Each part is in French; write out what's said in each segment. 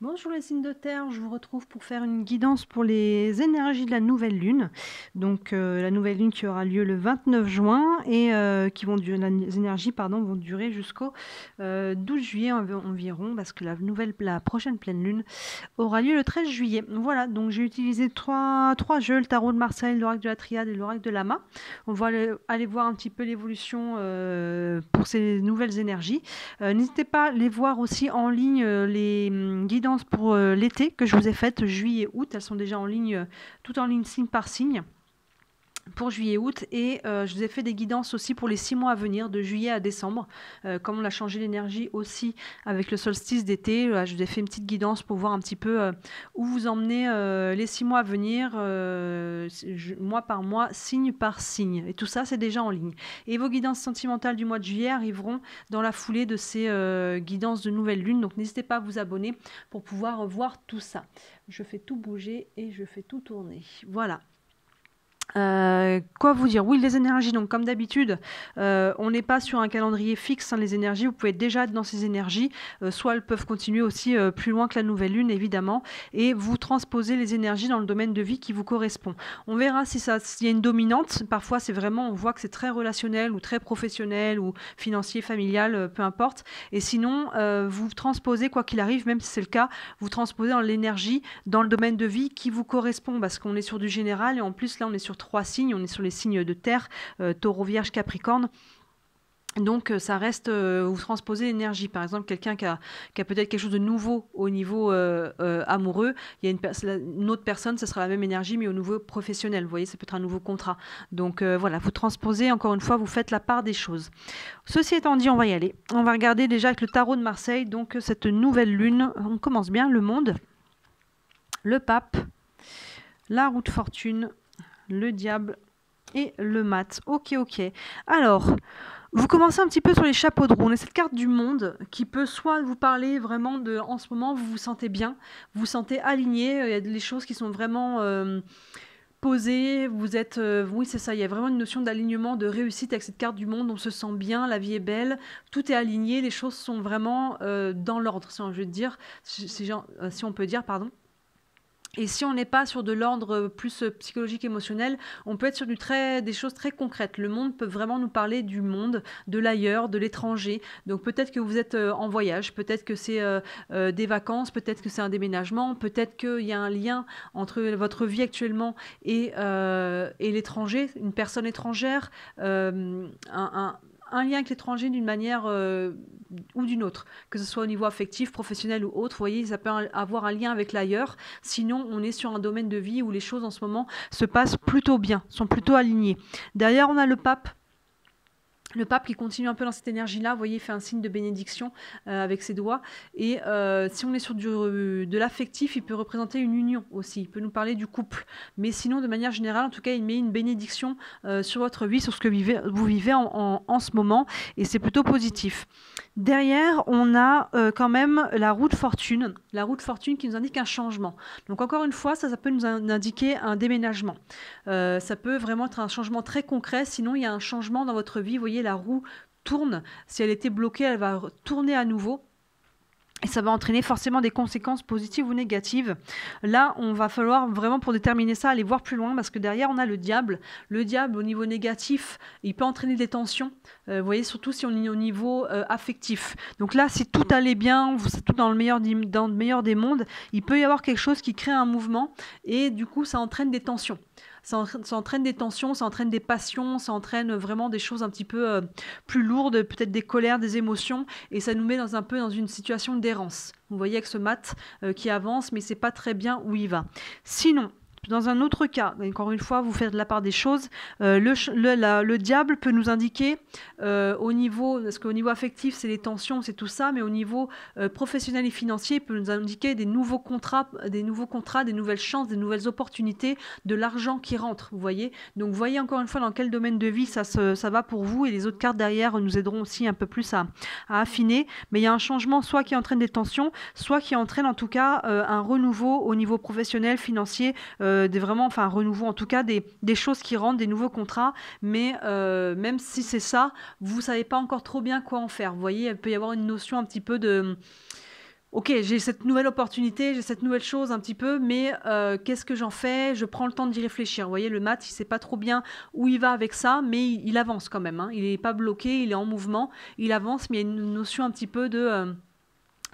Bonjour les signes de terre, je vous retrouve pour faire une guidance pour les énergies de la nouvelle lune. Donc la nouvelle lune qui aura lieu le 29 juin et qui vont durer, les énergies pardon, vont durer jusqu'au 12 juillet environ parce que la prochaine pleine lune aura lieu le 13 juillet. Voilà, donc j'ai utilisé trois jeux, le tarot de Marseille, l'oracle de la Triade et l'oracle de Lama. On va aller voir un petit peu l'évolution pour ces nouvelles énergies. N'hésitez pas à les voir aussi en ligne, les guidances pour l'été que je vous ai faites, juillet-août. Elles sont déjà en ligne, tout en ligne, signe par signe pour juillet-août et je vous ai fait des guidances aussi pour les 6 mois à venir, de juillet à décembre, comme on a changé l'énergie aussi avec le solstice d'été. Je vous ai fait une petite guidance pour voir un petit peu où vous emmenez les 6 mois à venir, mois par mois, signe par signe. Et tout ça, c'est déjà en ligne. Et vos guidances sentimentales du mois de juillet arriveront dans la foulée de ces guidances de nouvelle lune. Donc n'hésitez pas à vous abonner pour pouvoir voir tout ça. Je fais tout bouger et je fais tout tourner. Voilà. Quoi vous dire? Oui, les énergies, donc comme d'habitude, on n'est pas sur un calendrier fixe, hein, les énergies, vous pouvez déjà être dans ces énergies, soit elles peuvent continuer aussi plus loin que la nouvelle lune, évidemment, et vous transposez les énergies dans le domaine de vie qui vous correspond. On verra s'il y a une dominante, parfois c'est vraiment, on voit que c'est très relationnel ou très professionnel ou financier, familial, peu importe, et sinon, vous transposez, quoi qu'il arrive, même si c'est le cas, vous transposez dans l'énergie, dans le domaine de vie qui vous correspond, parce qu'on est sur du général, et en plus là on est sur 3 signes, on est sur les signes de terre, taureau, vierge, capricorne. Donc ça reste, vous transposez l'énergie. Par exemple, quelqu'un qui a peut-être quelque chose de nouveau au niveau amoureux, il y a une autre personne, ce sera la même énergie, mais au niveau professionnel. Vous voyez, ça peut être un nouveau contrat. Donc voilà, vous transposez, encore une fois, vous faites la part des choses. Ceci étant dit, on va y aller. On va regarder déjà avec le tarot de Marseille, donc cette nouvelle lune. On commence bien, le monde, le pape, la roue de fortune, le diable et le mat. Ok. Alors, vous commencez un petit peu sur les chapeaux de roue. On a cette carte du monde qui peut soit vous parler vraiment de, en ce moment, vous vous sentez bien, vous vous sentez aligné, il y a des choses qui sont vraiment posées, vous êtes, oui c'est ça, il y a vraiment une notion d'alignement, de réussite avec cette carte du monde, on se sent bien, la vie est belle, tout est aligné, les choses sont vraiment dans l'ordre, si on veut dire, si on peut dire, pardon. Et si on n'est pas sur de l'ordre plus psychologique, émotionnel, on peut être sur des choses très concrètes. Le monde peut vraiment nous parler du monde, de l'ailleurs, de l'étranger. Donc peut-être que vous êtes en voyage, peut-être que c'est des vacances, peut-être que c'est un déménagement, peut-être qu'il y a un lien entre votre vie actuellement et l'étranger, une personne étrangère, un lien avec l'étranger d'une manière ou d'une autre, que ce soit au niveau affectif, professionnel ou autre. Vous voyez, ça peut avoir un lien avec l'ailleurs. Sinon, on est sur un domaine de vie où les choses en ce moment se passent plutôt bien, sont plutôt alignées. Derrière, on a le pape. Le pape qui continue un peu dans cette énergie-là, vous voyez, il fait un signe de bénédiction avec ses doigts. Et si on est sur de l'affectif, il peut représenter une union aussi. Il peut nous parler du couple. Mais sinon, de manière générale, en tout cas, il met une bénédiction sur votre vie, sur ce que vous vivez en ce moment. Et c'est plutôt positif. Derrière, on a quand même la roue de fortune. La roue de fortune qui nous indique un changement. Donc encore une fois, ça peut nous indiquer un déménagement. Ça peut vraiment être un changement très concret. Sinon, il y a un changement dans votre vie. Vous voyez, la roue tourne. Si elle était bloquée, elle va tourner à nouveau. Et ça va entraîner forcément des conséquences positives ou négatives. Là, on va falloir vraiment, pour déterminer ça, aller voir plus loin, parce que derrière, on a le diable. Le diable, au niveau négatif, il peut entraîner des tensions. Vous voyez, surtout si on est au niveau affectif. Donc là, si tout allait bien, c'est tout dans le meilleur des mondes, il peut y avoir quelque chose qui crée un mouvement, et du coup, ça entraîne des tensions. Ça entraîne des tensions, ça entraîne des passions, ça entraîne vraiment des choses un petit peu plus lourdes, peut-être des colères, des émotions, et ça nous met un peu dans une situation d'errance. Vous voyez avec ce mat qui avance, mais c'est pas très bien où il va. Sinon, dans un autre cas, encore une fois, vous faites de la part des choses, le diable peut nous indiquer au niveau, parce qu'au niveau affectif, c'est les tensions, c'est tout ça, mais au niveau professionnel et financier, il peut nous indiquer des nouveaux contrats, des nouvelles chances, des nouvelles opportunités, de l'argent qui rentre, vous voyez. Donc, vous voyez encore une fois dans quel domaine de vie ça va pour vous, et les autres cartes derrière nous aideront aussi un peu plus à affiner, mais il y a un changement soit qui entraîne des tensions, soit qui entraîne en tout cas un renouveau au niveau professionnel, financier, un renouveau en tout cas des choses qui rentrent, des nouveaux contrats, mais même si c'est ça, vous savez pas encore trop bien quoi en faire. Vous voyez, il peut y avoir une notion un petit peu de OK, j'ai cette nouvelle opportunité, j'ai cette nouvelle chose un petit peu, mais qu'est-ce que j'en fais? Je prends le temps d'y réfléchir. Vous voyez, le mat, il sait pas trop bien où il va avec ça, mais il avance quand même, hein. Il est pas bloqué, il est en mouvement, il avance, mais il y a une notion un petit peu de,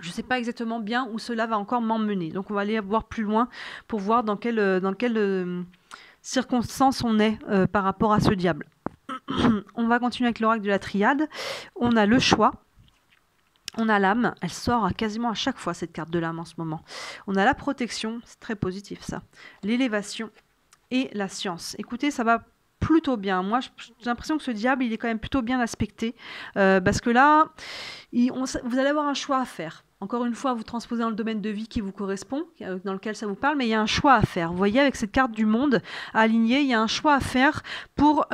je sais pas exactement bien où cela va encore m'emmener. Donc on va aller voir plus loin pour voir dans quelle circonstance on est par rapport à ce diable. On va continuer avec l'oracle de la triade. On a le choix. On a l'âme, elle sort quasiment à chaque fois cette carte de l'âme en ce moment. On a la protection, c'est très positif ça. L'élévation et la science. Écoutez, ça va plutôt bien. Moi, j'ai l'impression que ce diable, il est quand même plutôt bien aspecté. Parce que là, vous allez avoir un choix à faire. Encore une fois, vous transposez dans le domaine de vie qui vous correspond, dans lequel ça vous parle, mais il y a un choix à faire. Vous voyez, avec cette carte du monde alignée, il y a un choix à faire pour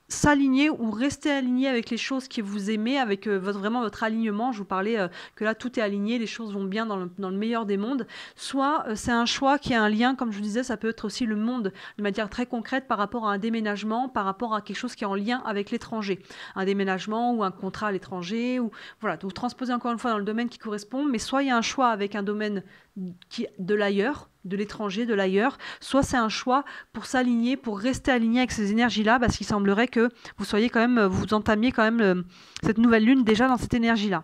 s'aligner ou rester aligné avec les choses que vous aimez, avec vraiment votre alignement. Je vous parlais que là, tout est aligné, les choses vont bien dans le meilleur des mondes. Soit c'est un choix qui a un lien, comme je vous disais, ça peut être aussi le monde de manière très concrète par rapport à un déménagement, par rapport à quelque chose qui est en lien avec l'étranger. Un déménagement ou un contrat à l'étranger. Ou voilà, vous transposez encore une fois dans le domaine qui correspond, mais soit il y a un choix avec un domaine de l'ailleurs, de l'étranger, de l'ailleurs, soit c'est un choix pour s'aligner, pour rester aligné avec ces énergies-là, parce qu'il semblerait que vous soyez quand même, vous entamiez quand même cette nouvelle lune déjà dans cette énergie-là.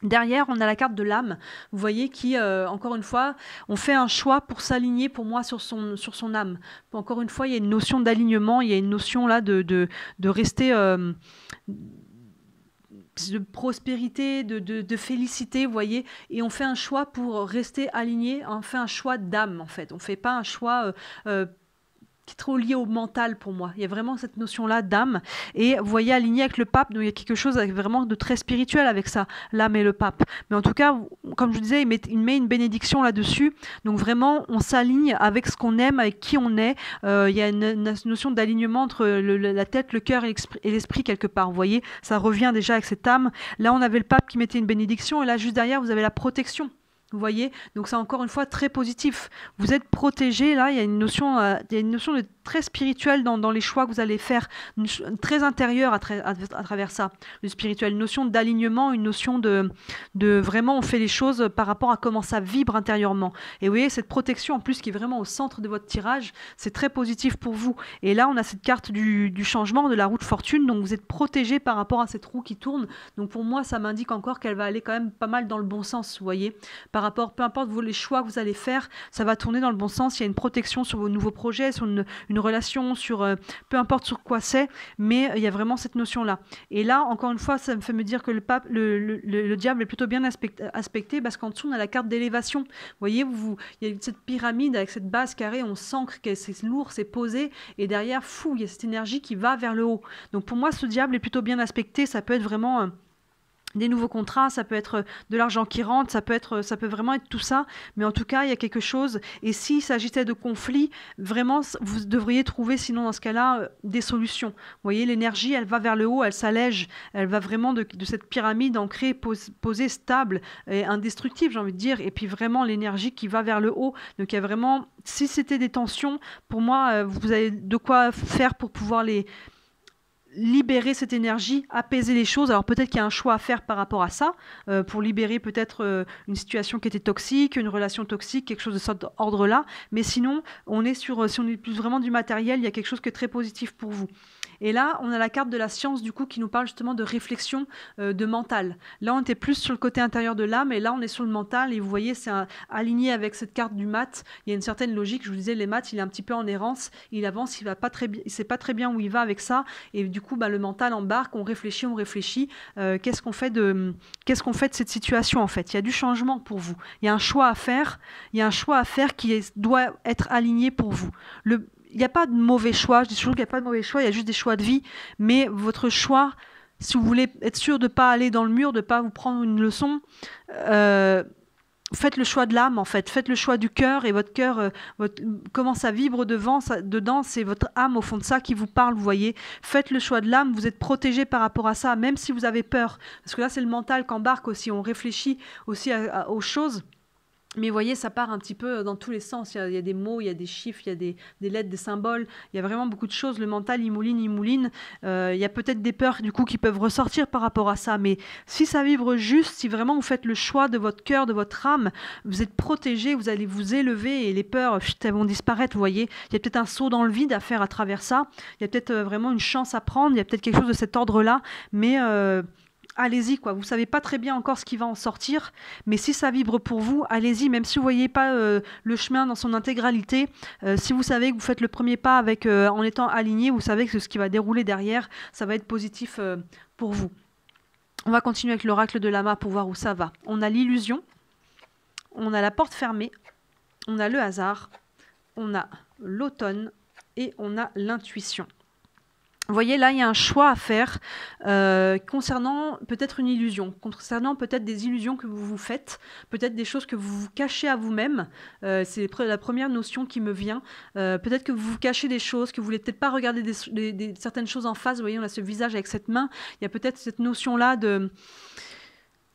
Derrière, on a la carte de l'âme, vous voyez, qui, encore une fois, on fait un choix pour s'aligner, pour moi, sur son âme. Encore une fois, il y a une notion d'alignement, il y a une notion là de rester... de prospérité, de félicité, vous voyez, et on fait un choix pour rester aligné, on fait un choix d'âme, en fait. On ne fait pas un choix qui est trop lié au mental pour moi. Il y a vraiment cette notion-là d'âme. Et vous voyez, aligné avec le pape, donc il y a quelque chose avec vraiment de très spirituel avec ça, l'âme et le pape. Mais en tout cas, comme je vous disais, il met une bénédiction là-dessus. Donc vraiment, on s'aligne avec ce qu'on aime, avec qui on est. Il y a une notion d'alignement entre la tête, le cœur et l'esprit quelque part. Vous voyez, ça revient déjà avec cette âme. Là, on avait le pape qui mettait une bénédiction. Et là, juste derrière, vous avez la protection. Vous voyez, donc c'est encore une fois très positif. Vous êtes protégé, là, il y a une notion de très spirituelle dans les choix que vous allez faire, très intérieure à travers ça, le spirituel, une notion d'alignement, une notion de vraiment on fait les choses par rapport à comment ça vibre intérieurement. Et vous voyez, cette protection en plus qui est vraiment au centre de votre tirage, c'est très positif pour vous. Et là, on a cette carte du changement, de la roue de fortune, donc vous êtes protégé par rapport à cette roue qui tourne. Donc pour moi, ça m'indique encore qu'elle va aller quand même pas mal dans le bon sens, vous voyez. Par rapport, peu importe les choix que vous allez faire, ça va tourner dans le bon sens. Il y a une protection sur vos nouveaux projets, sur une relation, sur peu importe sur quoi c'est, mais il y a vraiment cette notion-là. Et là, encore une fois, ça me fait me dire que le diable est plutôt bien aspecté parce qu'en dessous, on a la carte d'élévation. Vous voyez, il y a cette pyramide avec cette base carrée, on sent que c'est lourd, c'est posé, et derrière, il y a cette énergie qui va vers le haut. Donc pour moi, ce diable est plutôt bien aspecté. Ça peut être vraiment... des nouveaux contrats, ça peut être de l'argent qui rentre, ça peut vraiment être tout ça, mais en tout cas, il y a quelque chose, et s'il s'agissait de conflits, vraiment, vous devriez trouver, sinon dans ce cas-là, des solutions. Vous voyez, l'énergie, elle va vers le haut, elle s'allège, elle va vraiment de cette pyramide ancrée, posée, stable, et indestructible, j'ai envie de dire, et puis vraiment l'énergie qui va vers le haut. Donc il y a vraiment, si c'était des tensions, pour moi, vous avez de quoi faire pour pouvoir libérer cette énergie, apaiser les choses. Alors peut-être qu'il y a un choix à faire par rapport à ça, pour libérer peut-être une situation qui était toxique, une relation toxique, quelque chose de cet ordre-là. Mais sinon, si on est plus vraiment du matériel, il y a quelque chose qui est très positif pour vous. Et là, on a la carte de la science, du coup, qui nous parle justement de réflexion, de mental. Là, on était plus sur le côté intérieur de l'âme, et là, on est sur le mental. Et vous voyez, c'est aligné avec cette carte du mat. Il y a une certaine logique. Je vous disais, les maths, il est un petit peu en errance. Il avance, il sait pas très bien où il va avec ça. Et du coup, le mental embarque, on réfléchit. Qu'est-ce qu'on fait de cette situation, en fait? Il y a du changement pour vous. Il y a un choix à faire. Il y a un choix à faire qui doit être aligné pour vous. Il n'y a pas de mauvais choix, je dis toujours qu'il n'y a pas de mauvais choix, il y a juste des choix de vie, mais votre choix, si vous voulez être sûr de ne pas aller dans le mur, de ne pas vous prendre une leçon, faites le choix de l'âme, en fait, faites le choix du cœur, et votre cœur, comment ça vibre dedans, c'est votre âme au fond de ça qui vous parle, vous voyez. Faites le choix de l'âme, vous êtes protégé par rapport à ça, même si vous avez peur, parce que là c'est le mental qu'embarque aussi, on réfléchit aussi aux choses. Mais vous voyez, ça part un petit peu dans tous les sens. Il y a des mots, il y a des chiffres, il y a des lettres, des symboles. Il y a vraiment beaucoup de choses. Le mental, il mouline, il mouline. Il y a peut-être des peurs du coup qui peuvent ressortir par rapport à ça. Mais si ça vibre juste, si vraiment vous faites le choix de votre cœur, de votre âme, vous êtes protégé, vous allez vous élever et les peurs, elles vont disparaître. Vous voyez, il y a peut-être un saut dans le vide à faire à travers ça. Il y a peut-être vraiment une chance à prendre. Il y a peut-être quelque chose de cet ordre-là. Mais allez-y, quoi. Vous savez pas très bien encore ce qui va en sortir, mais si ça vibre pour vous, allez-y, même si vous voyez pas le chemin dans son intégralité. Si vous savez que vous faites le premier pas avec, en étant aligné, vous savez que ce qui va dérouler derrière, ça va être positif pour vous. On va continuer avec l'oracle de Lama pour voir où ça va. On a l'illusion, on a la porte fermée, on a le hasard, on a l'automne et on a l'intuition. Vous voyez, là, il y a un choix à faire concernant peut-être une illusion, concernant peut-être des illusions que vous vous faites, peut-être des choses que vous vous cachez à vous-même. C'est la première notion qui me vient. Peut-être que vous vous cachez des choses, que vous voulez peut-être pas regarder certaines choses en face. Vous voyez, on a ce visage avec cette main. Il y a peut-être cette notion-là de...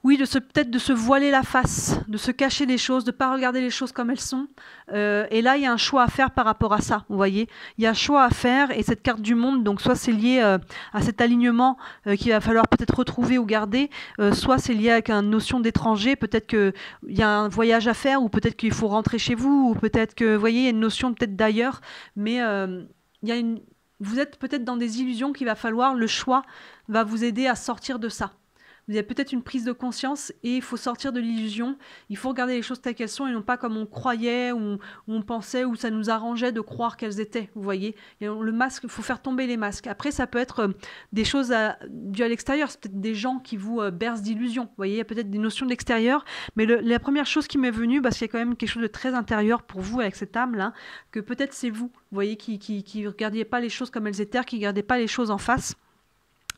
Oui, peut-être de se voiler la face, de se cacher des choses, de ne pas regarder les choses comme elles sont. Et là, il y a un choix à faire par rapport à ça, vous voyez. Il y a un choix à faire, et cette carte du monde, donc soit c'est lié à cet alignement qu'il va falloir peut-être retrouver ou garder, soit c'est lié avec une notion d'étranger, peut-être qu'il y a un voyage à faire, ou peut-être qu'il faut rentrer chez vous, ou peut-être que, vous voyez, il y a une notion peut-être d'ailleurs, mais vous êtes peut-être dans des illusions qu'il va falloir, le choix va vous aider à sortir de ça. Vous avez peut-être une prise de conscience et il faut sortir de l'illusion. Il faut regarder les choses telles qu'elles sont et non pas comme on croyait ou on pensait ou ça nous arrangeait de croire qu'elles étaient. Vous voyez, et le masque, il faut faire tomber les masques. Après, ça peut être des choses dues à l'extérieur. C'est peut-être des gens qui vous bercent d'illusions. Vous voyez, il y a peut-être des notions de l'extérieur. Mais la première chose qui m'est venue, parce qu'il y a quand même quelque chose de très intérieur pour vous avec cette âme-là, que peut-être c'est vous, voyez, qui ne regardiez pas les choses comme elles étaient, qui ne regardiez pas les choses en face.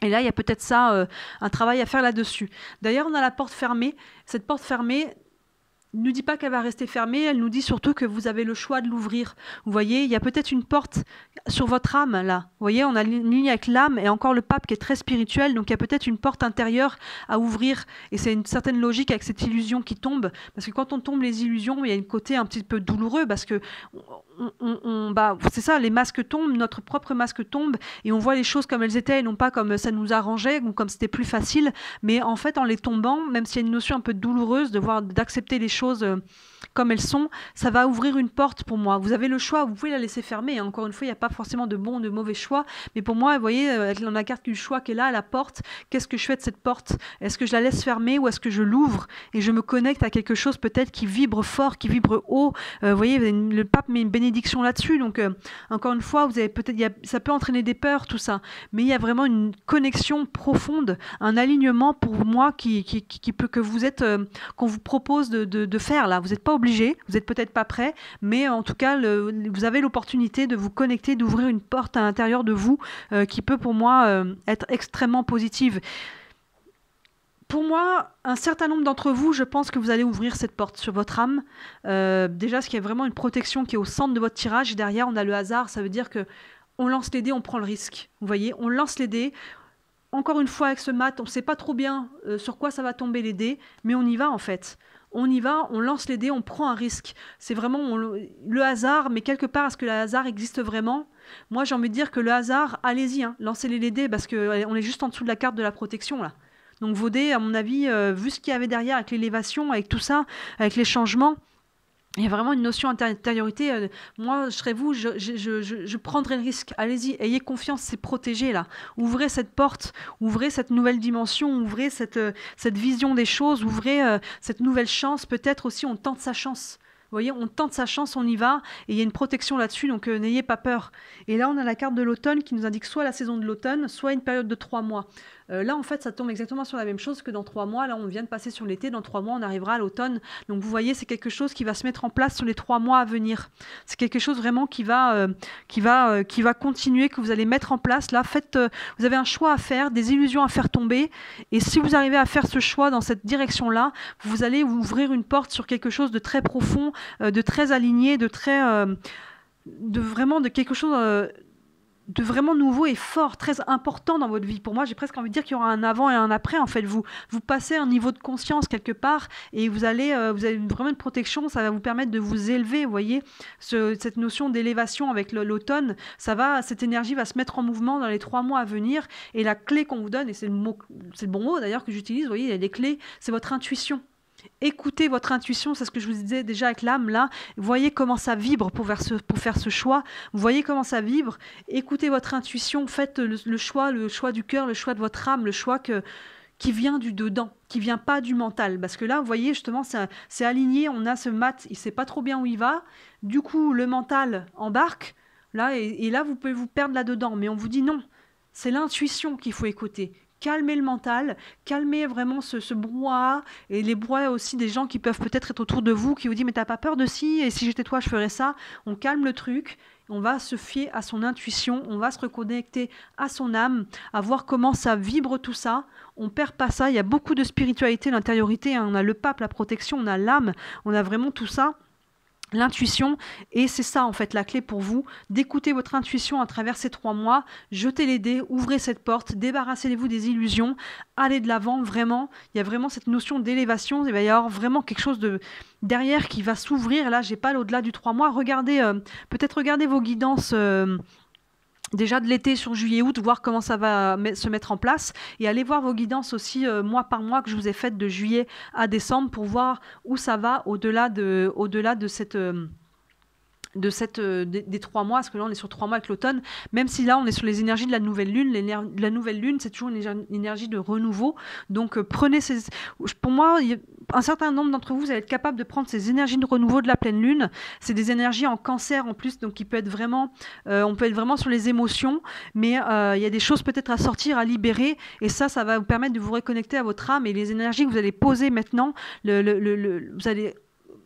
Et là, il y a peut-être ça, un travail à faire là-dessus. D'ailleurs, on a la porte fermée. Cette porte fermée ne nous dit pas qu'elle va rester fermée, elle nous dit surtout que vous avez le choix de l'ouvrir. Vous voyez, il y a peut-être une porte sur votre âme, là. Vous voyez, on a une ligne avec l'âme et encore le pape qui est très spirituel, donc il y a peut-être une porte intérieure à ouvrir. Et c'est une certaine logique avec cette illusion qui tombe, parce que quand on tombe les illusions, il y a un côté un petit peu douloureux, parce que c'est ça, les masques tombent, notre propre masque tombe, et on voit les choses comme elles étaient, et non pas comme ça nous arrangeait, ou comme c'était plus facile. Mais en fait, en les tombant, même s'il y a une notion un peu douloureuse d'accepter les choses comme elles sont, ça va ouvrir une porte pour moi. Vous avez le choix, vous pouvez la laisser fermer. Encore une fois, il n'y a pas forcément de bon ou de mauvais choix, mais pour moi, vous voyez, on a la carte du choix qui est là, à la porte. Qu'est-ce que je fais de cette porte? Est-ce que je la laisse fermer ou est-ce que je l'ouvre et je me connecte à quelque chose peut-être qui vibre fort, qui vibre haut? Vous voyez, le pape met une bénédiction là-dessus, donc encore une fois, vous avez ça peut entraîner des peurs, tout ça, mais il y a vraiment une connexion profonde, un alignement pour moi que vous êtes, qu'on vous propose de faire là. Vous n'êtes pas obligé, vous n'êtes peut-être pas prêt, mais en tout cas, vous avez l'opportunité de vous connecter, d'ouvrir une porte à l'intérieur de vous qui peut pour moi être extrêmement positive. Pour moi, un certain nombre d'entre vous, je pense que vous allez ouvrir cette porte sur votre âme. Déjà, ce qui est vraiment une protection qui est au centre de votre tirage. Et derrière, on a le hasard. Ça veut dire que on lance les dés, on prend le risque. Vous voyez, on lance les dés. Encore une fois, avec ce mat, on ne sait pas trop bien sur quoi ça va tomber les dés, mais on y va en fait. On y va, on lance les dés, on prend un risque. C'est vraiment le hasard, mais quelque part, est-ce que le hasard existe vraiment? Moi, j'ai envie de dire que le hasard, allez-y, hein, lancez les dés, parce qu'on est juste en dessous de la carte de la protection, là. Donc vos dés, à mon avis, vu ce qu'il y avait derrière, avec l'élévation, avec tout ça, avec les changements, il y a vraiment une notion d'intériorité. Moi, je serais vous, je prendrais le risque. Allez-y, ayez confiance, c'est protégé là. Ouvrez cette porte, ouvrez cette nouvelle dimension, ouvrez cette vision des choses, ouvrez cette nouvelle chance. Peut-être aussi, on tente sa chance. Vous voyez, on tente sa chance, on y va, et il y a une protection là-dessus, donc n'ayez pas peur. Et là, on a la carte de l'automne qui nous indique soit la saison de l'automne, soit une période de 3 mois. Là, en fait, ça tombe exactement sur la même chose que dans 3 mois. Là, on vient de passer sur l'été. Dans 3 mois, on arrivera à l'automne. Donc, vous voyez, c'est quelque chose qui va se mettre en place sur les 3 mois à venir. C'est quelque chose vraiment qui va continuer, que vous allez mettre en place. Là, vous avez un choix à faire, des illusions à faire tomber. Et si vous arrivez à faire ce choix dans cette direction-là, vous allez ouvrir une porte sur quelque chose de très profond, de très aligné, de très... de vraiment de quelque chose... de vraiment nouveau et fort, très important dans votre vie. Pour moi, j'ai presque envie de dire qu'il y aura un avant et un après. En fait, vous passez un niveau de conscience quelque part et vous avez vraiment une protection. Ça va vous permettre de vous élever. Vous voyez, cette notion d'élévation avec l'automne, cette énergie va se mettre en mouvement dans les 3 mois à venir. Et la clé qu'on vous donne, et c'est le bon mot d'ailleurs que j'utilise, vous voyez, il y a des clés, c'est votre intuition. Écoutez votre intuition, c'est ce que je vous disais déjà avec l'âme là. Voyez comment ça vibre pour faire ce choix. Vous voyez comment ça vibre. Écoutez votre intuition, faites le choix du cœur, le choix de votre âme, le choix qui vient du dedans, qui vient pas du mental. Parce que là, vous voyez, justement, c'est aligné. On a ce mat, il sait pas trop bien où il va. Du coup, le mental embarque là et là, vous pouvez vous perdre là-dedans. Mais on vous dit non, c'est l'intuition qu'il faut écouter. Calmez le mental, calmez vraiment ce brouhaha et les brouhahas aussi des gens qui peuvent peut-être être autour de vous, qui vous disent mais t'as pas peur de ci, et si j'étais toi je ferais ça. On calme le truc, on va se fier à son intuition, on va se reconnecter à son âme, à voir comment ça vibre tout ça. On perd pas ça, il y a beaucoup de spiritualité, l'intériorité, hein. On a le pape, la protection, on a l'âme, on a vraiment tout ça. L'intuition, et c'est ça en fait la clé pour vous, d'écouter votre intuition à travers ces 3 mois, jetez les dés, ouvrez cette porte, débarrassez-vous des illusions, allez de l'avant, vraiment, il y a vraiment cette notion d'élévation, il va y avoir vraiment quelque chose de derrière qui va s'ouvrir, là j'ai pas l'au-delà du 3 mois, peut-être regardez vos guidances déjà de l'été sur juillet-août, voir comment ça va se mettre en place et allez voir vos guidances aussi mois par mois que je vous ai faites de juillet à décembre pour voir où ça va au-delà de des 3 mois, parce que là on est sur 3 mois avec l'automne, même si là on est sur les énergies de la nouvelle lune. La nouvelle lune, c'est toujours une énergie de renouveau, donc prenez pour moi, un certain nombre d'entre vous, vous allez être capable de prendre ces énergies de renouveau de la pleine lune. C'est des énergies en cancer en plus, donc qui peut être vraiment, on peut être vraiment sur les émotions, mais il y a des choses peut-être à sortir, à libérer, et ça va vous permettre de vous reconnecter à votre âme, et les énergies que vous allez poser maintenant, vous allez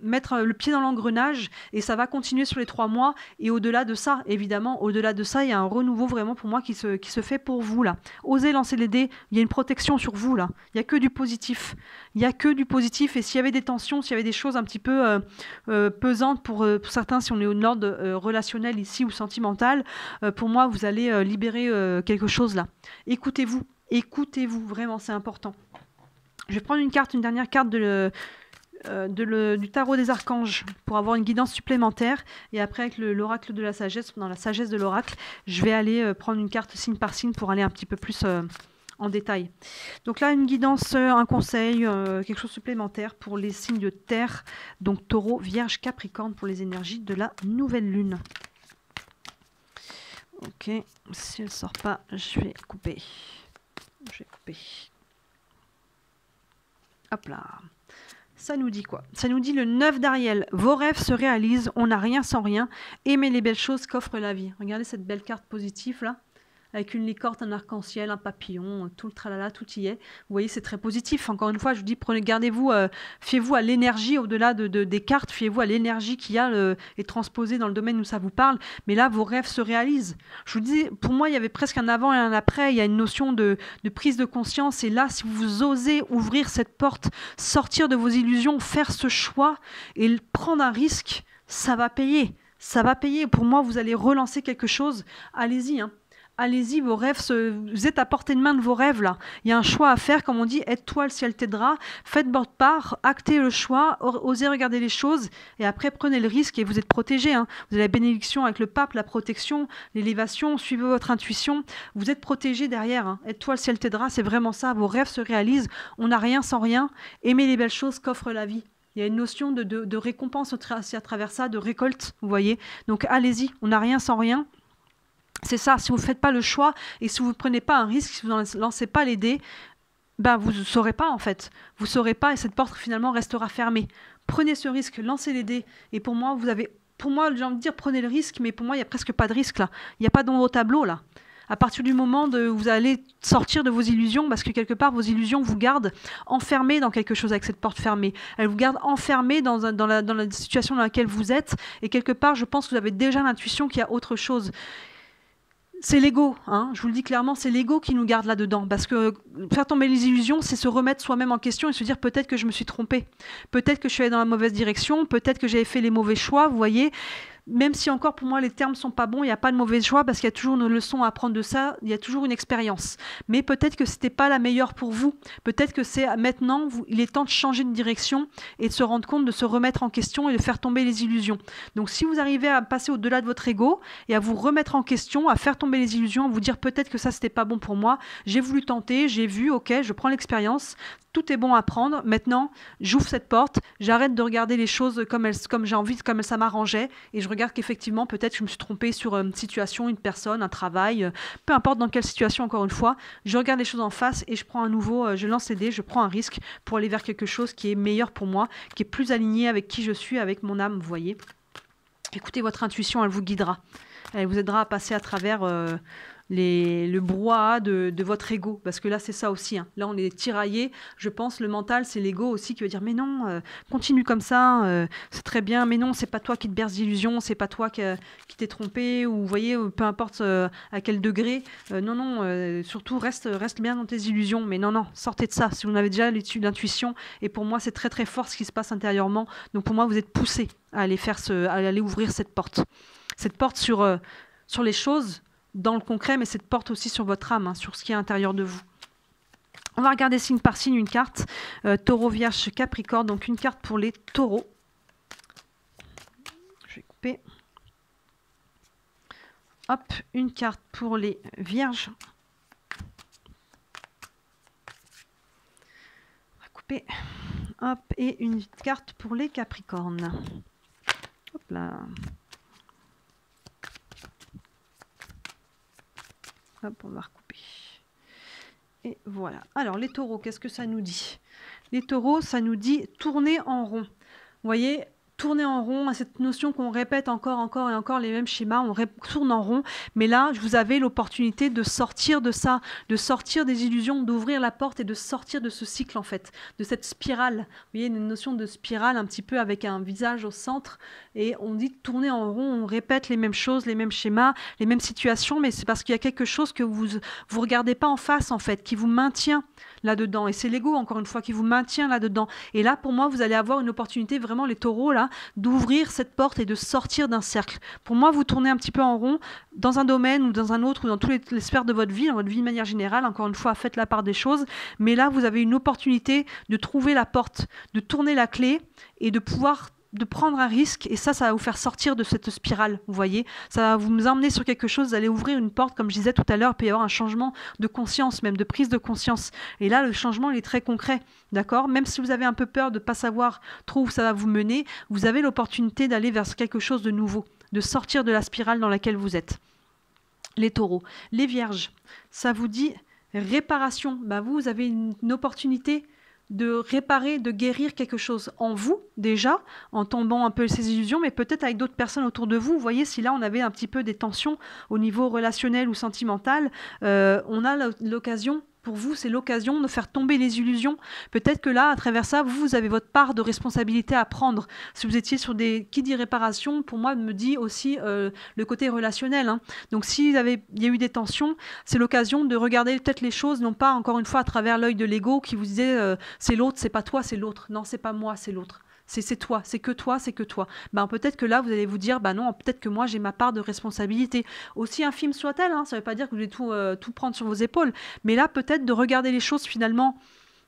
mettre le pied dans l'engrenage et ça va continuer sur les 3 mois et au-delà de ça, évidemment, au-delà de ça, il y a un renouveau vraiment pour moi qui se fait pour vous là. Osez lancer les dés, il y a une protection sur vous là, il n'y a que du positif. Il n'y a que du positif et s'il y avait des tensions, s'il y avait des choses un petit peu pesantes pour certains, si on est au nord relationnel ici ou sentimental, pour moi, vous allez libérer quelque chose là. Écoutez-vous, vraiment, c'est important. Je vais prendre une dernière carte du tarot des archanges pour avoir une guidance supplémentaire et après avec l'oracle de la sagesse, dans la sagesse de l'oracle, je vais aller prendre une carte signe par signe pour aller un petit peu plus en détail. Donc là, une guidance, un conseil, quelque chose supplémentaire pour les signes de terre, donc taureau, vierge, capricorne pour les énergies de la nouvelle lune. Ok, si elle ne sort pas, je vais couper. Hop là. Ça nous dit quoi? Ça nous dit le 9 d'Ariel. Vos rêves se réalisent, on n'a rien sans rien. Aimez les belles choses qu'offre la vie. Regardez cette belle carte positive là, avec une licorne, un arc-en-ciel, un papillon, tout le tralala, tout y est. Vous voyez, c'est très positif. Encore une fois, je vous dis, gardez-vous, fiez-vous à l'énergie au-delà des cartes, fiez-vous à l'énergie qu'il y a et transposée dans le domaine où ça vous parle. Mais là, vos rêves se réalisent. Je vous dis, pour moi, il y avait presque un avant et un après. Il y a une notion de prise de conscience. Et là, si vous osez ouvrir cette porte, sortir de vos illusions, faire ce choix et prendre un risque, ça va payer. Ça va payer. Pour moi, vous allez relancer quelque chose. Allez-y, hein. Allez-y, vos rêves, vous êtes à portée de main de vos rêves là. Il y a un choix à faire, comme on dit, aide-toi, le ciel t'aidera. Faites votre part, actez le choix, osez regarder les choses et après prenez le risque et vous êtes protégé. Hein. Vous avez la bénédiction avec le pape, la protection, l'élévation, suivez votre intuition. Vous êtes protégé derrière. Hein. Aide-toi, le ciel t'aidera, c'est vraiment ça. Vos rêves se réalisent. On n'a rien sans rien. Aimez les belles choses qu'offre la vie. Il y a une notion de récompense à travers ça, de récolte, vous voyez. Donc allez-y, on n'a rien sans rien. C'est ça, si vous ne faites pas le choix et si vous ne prenez pas un risque, si vous ne lancez pas les dés, ben vous ne saurez pas en fait. Vous ne saurez pas et cette porte finalement restera fermée. Prenez ce risque, lancez les dés. Et pour moi, j'ai envie de dire prenez le risque, mais pour moi, il n'y a presque pas de risque là. Il n'y a pas d'ombre au tableau là. À partir du moment où vous allez sortir de vos illusions, parce que quelque part, vos illusions vous gardent enfermés dans quelque chose avec cette porte fermée. Elles vous gardent enfermés dans la situation dans laquelle vous êtes. Et quelque part, je pense que vous avez déjà l'intuition qu'il y a autre chose. C'est l'ego, hein, je vous le dis clairement, c'est l'ego qui nous garde là-dedans. Parce que faire tomber les illusions, c'est se remettre soi-même en question et se dire peut-être que je me suis trompée. Peut-être que je suis allée dans la mauvaise direction, peut-être que j'avais fait les mauvais choix, vous voyez. même si encore pour moi les termes sont pas bons, il n'y a pas de mauvais choix parce qu'il y a toujours une leçon à apprendre de ça, il y a toujours une expérience. Mais peut-être que c'était pas la meilleure pour vous. Peut-être que c'est maintenant, il est temps de changer de direction et de se rendre compte, de se remettre en question et de faire tomber les illusions. Donc si vous arrivez à passer au-delà de votre ego et à vous remettre en question, à faire tomber les illusions, à vous dire peut-être que ça c'était pas bon pour moi, j'ai voulu tenter, j'ai vu, ok, je prends l'expérience. Tout est bon à prendre. Maintenant, j'ouvre cette porte, j'arrête de regarder les choses comme j'ai envie, comme ça m'arrangeait, et je regarde qu'effectivement, peut-être je me suis trompée sur une situation, une personne, un travail, peu importe dans quelle situation, encore une fois, je regarde les choses en face et je prends un nouveau, je lance les dés, je prends un risque pour aller vers quelque chose qui est meilleur pour moi, qui est plus aligné avec qui je suis, avec mon âme, vous voyez. Écoutez votre intuition, elle vous guidera. Elle vous aidera à passer à travers le brouhaha de votre ego, parce que là c'est ça aussi, hein. Là on est tiraillé, je pense le mental c'est l'ego aussi qui veut dire mais non, continue comme ça, c'est très bien, mais non c'est pas toi qui te berce d'illusions, c'est pas toi qui t'es trompé, ou vous voyez, peu importe à quel degré, non, surtout reste bien dans tes illusions, mais non, sortez de ça, si vous en avez déjà l'étude d'intuition, et pour moi c'est très très fort ce qui se passe intérieurement, donc pour moi vous êtes poussé à aller ouvrir cette porte sur les choses dans le concret, mais cette porte aussi sur votre âme, hein, sur ce qui est à l'intérieur de vous. On va regarder signe par signe une carte. Taureau, Vierge, Capricorne. Donc une carte pour les taureaux. Je vais couper. Hop, une carte pour les Vierges. On va couper. Hop, et une carte pour les Capricornes. Hop là. Hop, on va recouper. Et voilà. Alors, les taureaux, qu'est-ce que ça nous dit? Les taureaux, ça nous dit tourner en rond. Vous voyez, tourner en rond, à cette notion qu'on répète encore et encore les mêmes schémas, on tourne en rond. Mais là, vous avez l'opportunité de sortir de ça, de sortir des illusions, d'ouvrir la porte et de sortir de ce cycle, en fait, de cette spirale. Vous voyez, une notion de spirale un petit peu avec un visage au centre. Et on dit tourner en rond, on répète les mêmes choses, les mêmes schémas, les mêmes situations, mais c'est parce qu'il y a quelque chose que vous regardez pas en face, en fait, qui vous maintient là-dedans. Et c'est l'ego, encore une fois, qui vous maintient là-dedans. Et là, pour moi, vous allez avoir une opportunité, vraiment, les taureaux, là, d'ouvrir cette porte et de sortir d'un cercle. Pour moi, vous tournez un petit peu en rond dans un domaine ou dans un autre, ou dans toutes les sphères de votre vie, dans votre vie de manière générale. Encore une fois, faites la part des choses. Mais là, vous avez une opportunité de trouver la porte, de tourner la clé et de pouvoir prendre un risque, et ça va vous faire sortir de cette spirale, vous voyez, ça va vous emmener sur quelque chose, vous allez ouvrir une porte, comme je disais tout à l'heure, il peut y avoir un changement de conscience, même de prise de conscience, et là le changement il est très concret, d'accord, même si vous avez un peu peur de ne pas savoir trop où ça va vous mener, vous avez l'opportunité d'aller vers quelque chose de nouveau, de sortir de la spirale dans laquelle vous êtes. Les taureaux, les vierges, ça vous dit réparation, vous avez une opportunité de réparer, de guérir quelque chose en vous, déjà, en tombant un peu ces illusions, mais peut-être avec d'autres personnes autour de vous. Vous voyez, si là, on avait un petit peu des tensions au niveau relationnel ou sentimental, on a l'occasion, pour vous, c'est l'occasion de faire tomber les illusions. Peut-être que là, à travers ça, vous avez votre part de responsabilité à prendre. Si vous étiez sur qui dit réparation, pour moi, me dit aussi le côté relationnel, hein. Donc, s'il y a eu des tensions, c'est l'occasion de regarder peut-être les choses, non pas, encore une fois, à travers l'œil de l'ego qui vous disait c'est l'autre, c'est pas toi, c'est l'autre. Non, c'est pas moi, c'est l'autre. C'est toi, c'est que toi, c'est que toi. Peut-être que là, vous allez vous dire, non, peut-être que moi, j'ai ma part de responsabilité. Aussi infime soit-elle, hein, ça ne veut pas dire que vous devez tout prendre sur vos épaules. Mais là, peut-être de regarder les choses finalement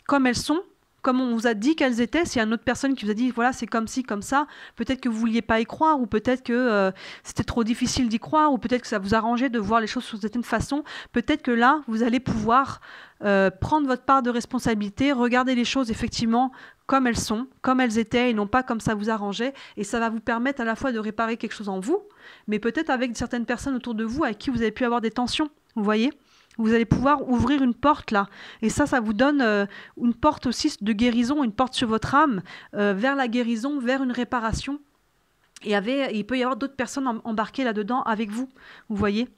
comme elles sont, comme on vous a dit qu'elles étaient. S'il y a une autre personne qui vous a dit, voilà, c'est comme ci, comme ça, peut-être que vous ne vouliez pas y croire, ou peut-être que c'était trop difficile d'y croire, ou peut-être que ça vous arrangeait de voir les choses d'une certaine façon. Peut-être que là, vous allez pouvoir prendre votre part de responsabilité, regarder les choses effectivement comme elles sont, comme elles étaient, et non pas comme ça vous arrangeait. Et ça va vous permettre à la fois de réparer quelque chose en vous, mais peut-être avec certaines personnes autour de vous avec qui vous avez pu avoir des tensions, vous voyez ? Vous allez pouvoir ouvrir une porte là. Et ça vous donne une porte aussi de guérison, une porte sur votre âme, vers la guérison, vers une réparation. Et il peut y avoir d'autres personnes embarquées là-dedans avec vous, vous voyez ?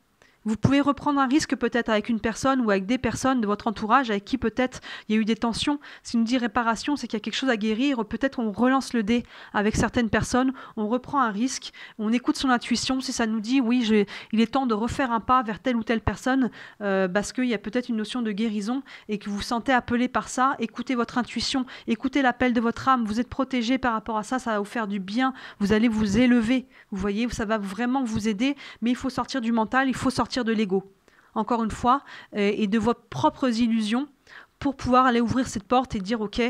Vous pouvez reprendre un risque peut-être avec une personne ou avec des personnes de votre entourage avec qui peut-être il y a eu des tensions. Si on dit réparation, c'est qu'il y a quelque chose à guérir. Peut-être on relance le dé avec certaines personnes, on reprend un risque, on écoute son intuition. Si ça nous dit oui, il est temps de refaire un pas vers telle ou telle personne parce qu'il y a peut-être une notion de guérison et que vous vous sentez appelé par ça, écoutez votre intuition, écoutez l'appel de votre âme. Vous êtes protégé par rapport à ça, ça va vous faire du bien. Vous allez vous élever. Vous voyez, ça va vraiment vous aider, mais il faut sortir du mental, il faut sortir de l'ego, encore une fois, et de vos propres illusions pour pouvoir aller ouvrir cette porte et dire ok,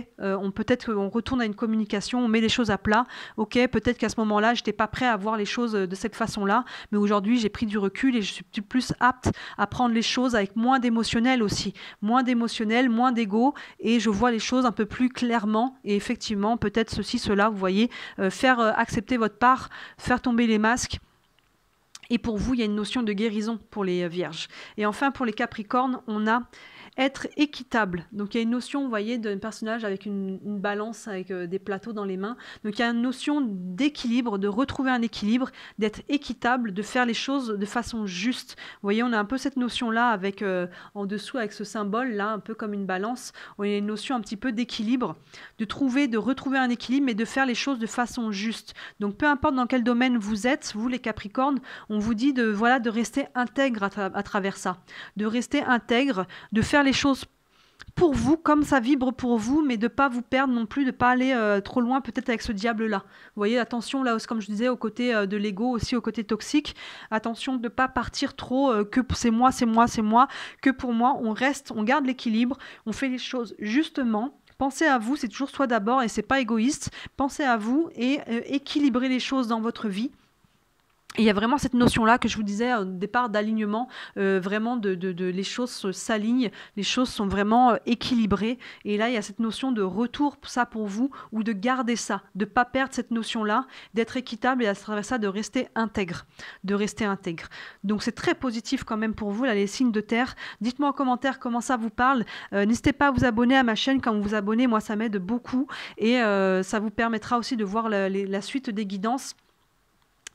peut-être qu'on retourne à une communication, on met les choses à plat, ok, peut-être qu'à ce moment-là, je n'étais pas prêt à voir les choses de cette façon-là, mais aujourd'hui, j'ai pris du recul et je suis plus apte à prendre les choses avec moins d'émotionnel aussi, moins d'émotionnel, moins d'ego, et je vois les choses un peu plus clairement, et effectivement, peut-être ceci, cela, vous voyez, faire accepter votre part, faire tomber les masques. Et pour vous, il y a une notion de guérison pour les vierges. Et enfin, pour les capricornes, on a être équitable. Donc il y a une notion, vous voyez, d'un personnage avec une balance, avec des plateaux dans les mains. Donc il y a une notion d'équilibre, de retrouver un équilibre, d'être équitable, de faire les choses de façon juste. Vous voyez, on a un peu cette notion-là avec en dessous, avec ce symbole-là, un peu comme une balance. On a une notion un petit peu d'équilibre, de retrouver un équilibre, mais de faire les choses de façon juste. Donc peu importe dans quel domaine vous êtes, vous les Capricornes, on vous dit de rester intègre à travers ça, de rester intègre, de faire les choses pour vous, comme ça vibre pour vous, mais de ne pas vous perdre non plus, de ne pas aller trop loin peut-être avec ce diable-là. Vous voyez, attention là, comme je disais, au côté de l'ego, aussi au côté toxique, attention de ne pas partir trop que c'est moi, que pour moi, on garde l'équilibre, on fait les choses justement. Pensez à vous, c'est toujours soi d'abord et c'est pas égoïste. Pensez à vous et équilibrez les choses dans votre vie. Et il y a vraiment cette notion-là que je vous disais au départ d'alignement, vraiment les choses s'alignent, les choses sont vraiment équilibrées. Et là, il y a cette notion de retour, ça pour vous, ou de garder ça, de ne pas perdre cette notion-là, d'être équitable et à travers ça, de rester intègre. Donc c'est très positif quand même pour vous, là, les signes de terre. Dites-moi en commentaire comment ça vous parle. N'hésitez pas à vous abonner à ma chaîne. Quand vous vous abonnez, moi, ça m'aide beaucoup. Et ça vous permettra aussi de voir la suite des guidances.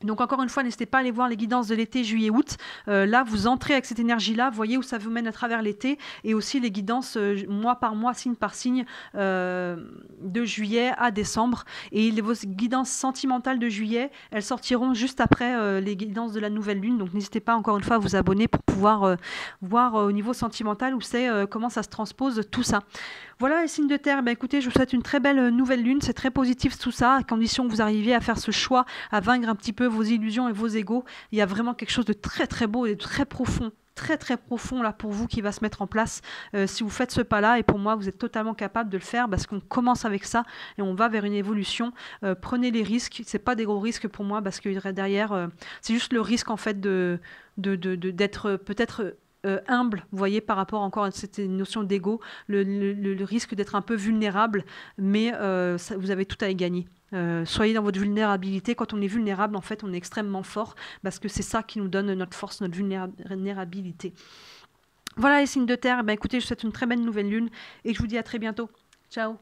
Donc encore une fois, n'hésitez pas à aller voir les guidances de l'été, juillet, août. Là, vous entrez avec cette énergie-là, voyez où ça vous mène à travers l'été. Et aussi les guidances mois par mois, signe par signe, de juillet à décembre. Et vos guidances sentimentales de juillet, elles sortiront juste après les guidances de la nouvelle lune. Donc n'hésitez pas encore une fois à vous abonner pour pouvoir voir au niveau sentimental où c'est, comment ça se transpose, tout ça. Voilà les signes de terre, écoutez, je vous souhaite une très belle nouvelle lune, c'est très positif tout ça, à condition que vous arriviez à faire ce choix, à vaincre un petit peu vos illusions et vos égos. Il y a vraiment quelque chose de très très beau et de très profond là pour vous qui va se mettre en place si vous faites ce pas là, et pour moi vous êtes totalement capable de le faire parce qu'on commence avec ça et on va vers une évolution. Prenez les risques, c'est pas des gros risques pour moi parce que derrière c'est juste le risque en fait d'être peut-être humble, vous voyez, par rapport encore à cette notion d'ego, le risque d'être un peu vulnérable, mais vous avez tout à y gagner. Soyez dans votre vulnérabilité. Quand on est vulnérable, en fait, on est extrêmement fort parce que c'est ça qui nous donne notre force, notre vulnérabilité. Voilà les signes de terre. Écoutez, je vous souhaite une très belle nouvelle lune et je vous dis à très bientôt. Ciao.